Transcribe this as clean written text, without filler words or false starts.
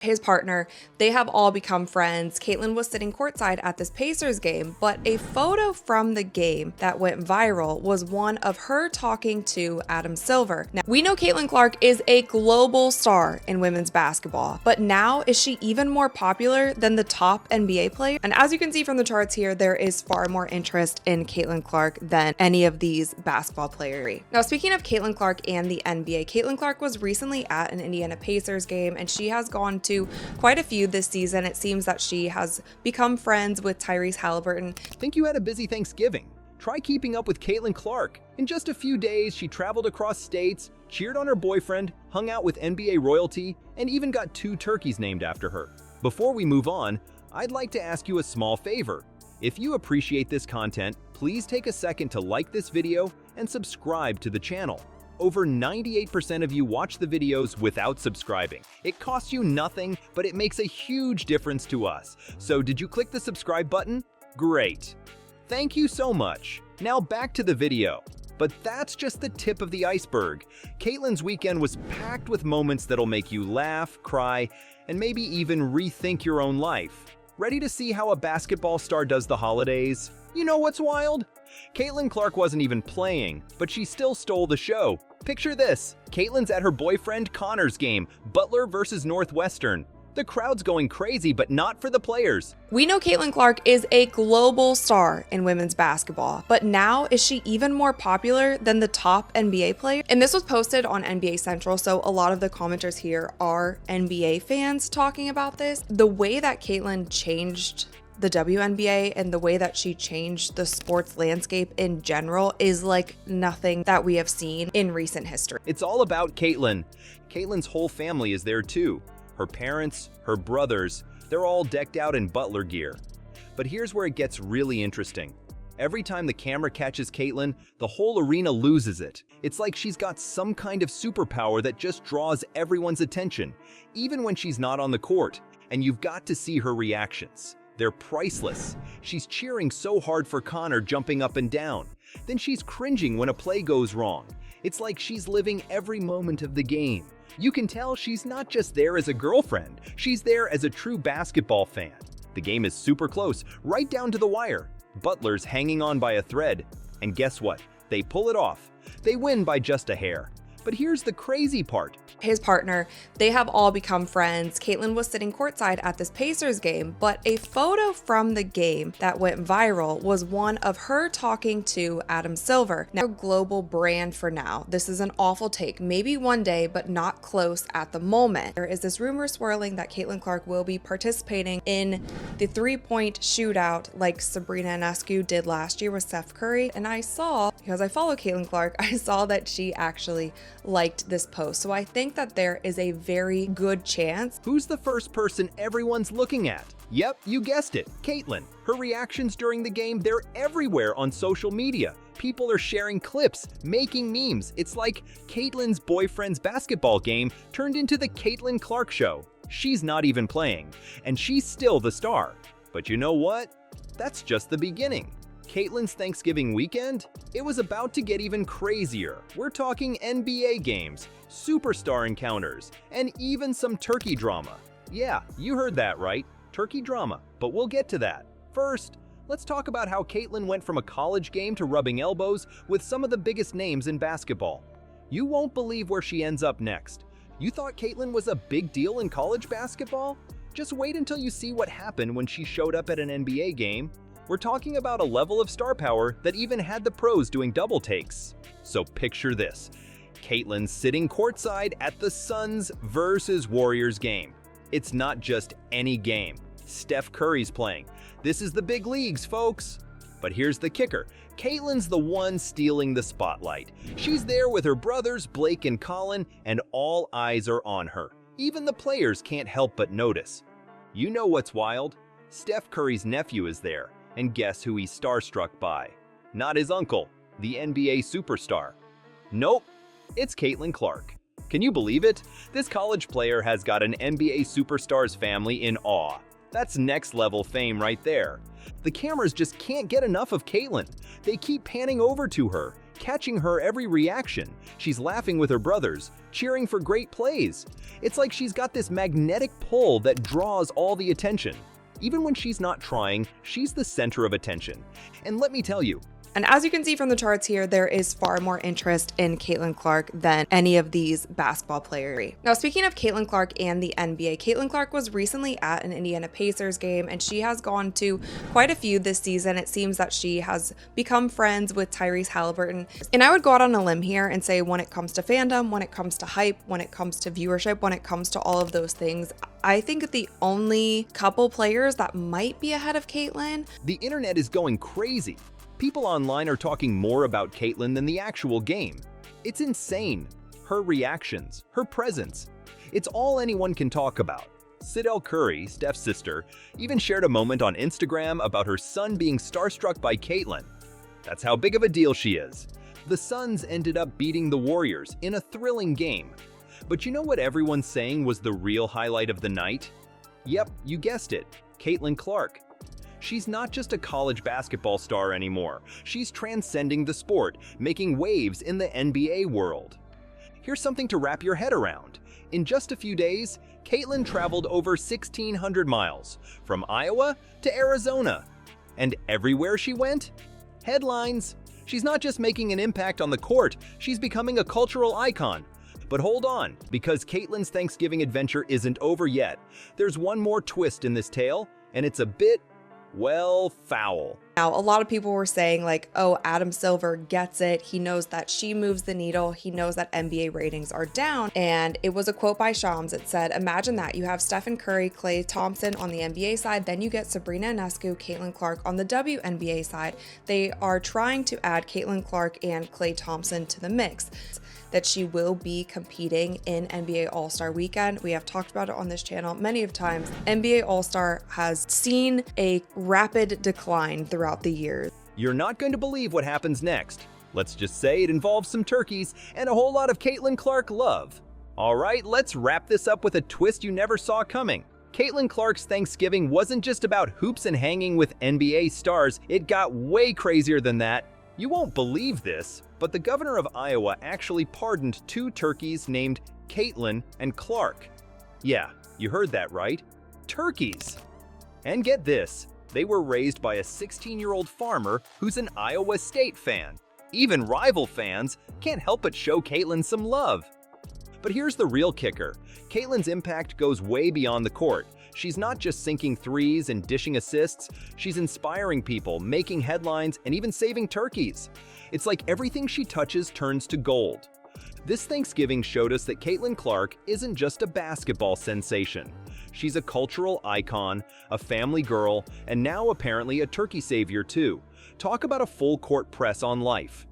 his partner, they have all become friends. Caitlyn was sitting courtside at this Pacers game, but a photo from the game that went viral was one of her talking to Adam Silver. Now, we know Caitlin Clark is a global star in women's basketball, but now is she even more popular than the top NBA player? And as you can see from the charts here, there is far more interest in Caitlin Clark than any of these basketball players. Now, speaking of Caitlin Clark and the NBA, Caitlin Clark was recently at an Indiana Pacers game, and she has gone to quite a few this season. It seems that she has become friends with Tyrese Halliburton. Think you had a busy Thanksgiving? Try keeping up with Caitlin Clark. In just a few days, she traveled across states, cheered on her boyfriend, hung out with NBA royalty, and even got 2 turkeys named after her. Before we move on, I'd like to ask you a small favor. If you appreciate this content, please take a second to like this video and subscribe to the channel. Over 98% of you watch the videos without subscribing. It costs you nothing, but it makes a huge difference to us. So did you click the subscribe button? Great. Thank you so much. Now back to the video. But that's just the tip of the iceberg. Caitlyn's weekend was packed with moments that'll make you laugh, cry, and maybe even rethink your own life. Ready to see how a basketball star does the holidays? You know what's wild? Caitlin Clark wasn't even playing, but she still stole the show. Picture this, Caitlyn's at her boyfriend Connor's game, Butler versus Northwestern. The crowd's going crazy, but not for the players. We know Caitlin Clark is a global star in women's basketball, but now is she even more popular than the top NBA player? And this was posted on NBA Central, so a lot of the commenters here are NBA fans talking about this. The way that Caitlin changed the WNBA and the way that she changed the sports landscape in general is like nothing that we have seen in recent history. It's all about Caitlin. Caitlyn's whole family is there too. Her parents, her brothers, they're all decked out in Butler gear. But here's where it gets really interesting. Every time the camera catches Caitlin, the whole arena loses it. It's like she's got some kind of superpower that just draws everyone's attention, even when she's not on the court. And you've got to see her reactions. They're priceless. She's cheering so hard for Connor, jumping up and down. Then she's cringing when a play goes wrong. It's like she's living every moment of the game. You can tell she's not just there as a girlfriend, she's there as a true basketball fan. The game is super close, right down to the wire. Butler's hanging on by a thread. And guess what? They pull it off. They win by just a hair. But here's the crazy part. His partner, they have all become friends. Caitlyn was sitting courtside at this Pacers game, but a photo from the game that went viral was one of her talking to Adam Silver. Now, a global brand for now. This is an awful take. Maybe one day, but not close at the moment. There is this rumor swirling that Caitlin Clark will be participating in the 3-point shootout like Sabrina Ionescu did last year with Steph Curry. And I saw, because I follow Caitlin Clark, I saw that she actually liked this post. So I think that there is a very good chance. Who's the first person everyone's looking at? Yep, you guessed it, Caitlin. Her reactions during the game, they're everywhere on social media. People are sharing clips, making memes. It's like Caitlyn's boyfriend's basketball game turned into the Caitlin Clark show. She's not even playing, and she's still the star. But you know what? That's just the beginning. Caitlyn's Thanksgiving weekend? It was about to get even crazier. We're talking NBA games, superstar encounters, and even some turkey drama. Yeah, you heard that right, turkey drama, but we'll get to that. First, let's talk about how Caitlyn went from a college game to rubbing elbows with some of the biggest names in basketball. You won't believe where she ends up next. You thought Caitlyn was a big deal in college basketball? Just wait until you see what happened when she showed up at an NBA game. We're talking about a level of star power that even had the pros doing double takes. So picture this, Caitlyn sitting courtside at the Suns versus Warriors game. It's not just any game. Steph Curry's playing. This is the big leagues, folks. But here's the kicker. Caitlyn's the one stealing the spotlight. She's there with her brothers, Blake and Colin, and all eyes are on her. Even the players can't help but notice. You know what's wild? Steph Curry's nephew is there. And guess who he's starstruck by? Not his uncle, the NBA superstar. Nope, it's Caitlin Clark. Can you believe it? This college player has got an NBA superstar's family in awe. That's next level fame right there. The cameras just can't get enough of Caitlyn. They keep panning over to her, catching her every reaction. She's laughing with her brothers, cheering for great plays. It's like she's got this magnetic pull that draws all the attention. Even when she's not trying, she's the center of attention. And let me tell you, and as you can see from the charts here, there is far more interest in Caitlin Clark than any of these basketball players. Now, speaking of Caitlin Clark and the NBA, Caitlin Clark was recently at an Indiana Pacers game, and she has gone to quite a few this season. It seems that she has become friends with Tyrese Halliburton. And I would go out on a limb here and say when it comes to fandom, when it comes to hype, when it comes to viewership, when it comes to all of those things, I think the only couple players that might be ahead of Caitlin. The internet is going crazy. People online are talking more about Caitlyn than the actual game. It's insane. Her reactions, her presence. It's all anyone can talk about. Sidel Curry, Steph's sister, even shared a moment on Instagram about her son being starstruck by Caitlyn. That's how big of a deal she is. The Suns ended up beating the Warriors in a thrilling game. But you know what everyone's saying was the real highlight of the night? Yep, you guessed it, Caitlin Clark. She's not just a college basketball star anymore. She's transcending the sport, making waves in the NBA world. Here's something to wrap your head around. In just a few days, Caitlyn traveled over 1,600 miles, from Iowa to Arizona. And everywhere she went, headlines. She's not just making an impact on the court, she's becoming a cultural icon. But hold on, because Caitlyn's Thanksgiving adventure isn't over yet. There's one more twist in this tale, and it's a bit, well, foul. Now, a lot of people were saying like, oh, Adam Silver gets it. He knows that she moves the needle. He knows that NBA ratings are down. And it was a quote by Shams. It said, imagine that you have Stephen Curry, Klay Thompson on the NBA side. Then you get Sabrina Ionescu, Caitlin Clark on the WNBA side. They are trying to add Caitlin Clark and Klay Thompson to the mix. That she will be competing in NBA All-Star Weekend. We have talked about it on this channel many of times. NBA All-Star has seen a rapid decline throughout the years. You're not going to believe what happens next. Let's just say it involves some turkeys and a whole lot of Caitlin Clark love. All right, let's wrap this up with a twist you never saw coming. Caitlin Clark's Thanksgiving wasn't just about hoops and hanging with NBA stars. It got way crazier than that. You won't believe this, but the governor of Iowa actually pardoned 2 turkeys named Caitlin and Clark. Yeah, you heard that right. Turkeys. And get this, they were raised by a 16-year-old farmer who's an Iowa State fan. Even rival fans can't help but show Caitlin some love. But here's the real kicker. Caitlyn's impact goes way beyond the court. She's not just sinking threes and dishing assists, she's inspiring people, making headlines, and even saving turkeys. It's like everything she touches turns to gold. This Thanksgiving showed us that Caitlin Clark isn't just a basketball sensation. She's a cultural icon, a family girl, and now apparently a turkey savior too. Talk about a full court press on life.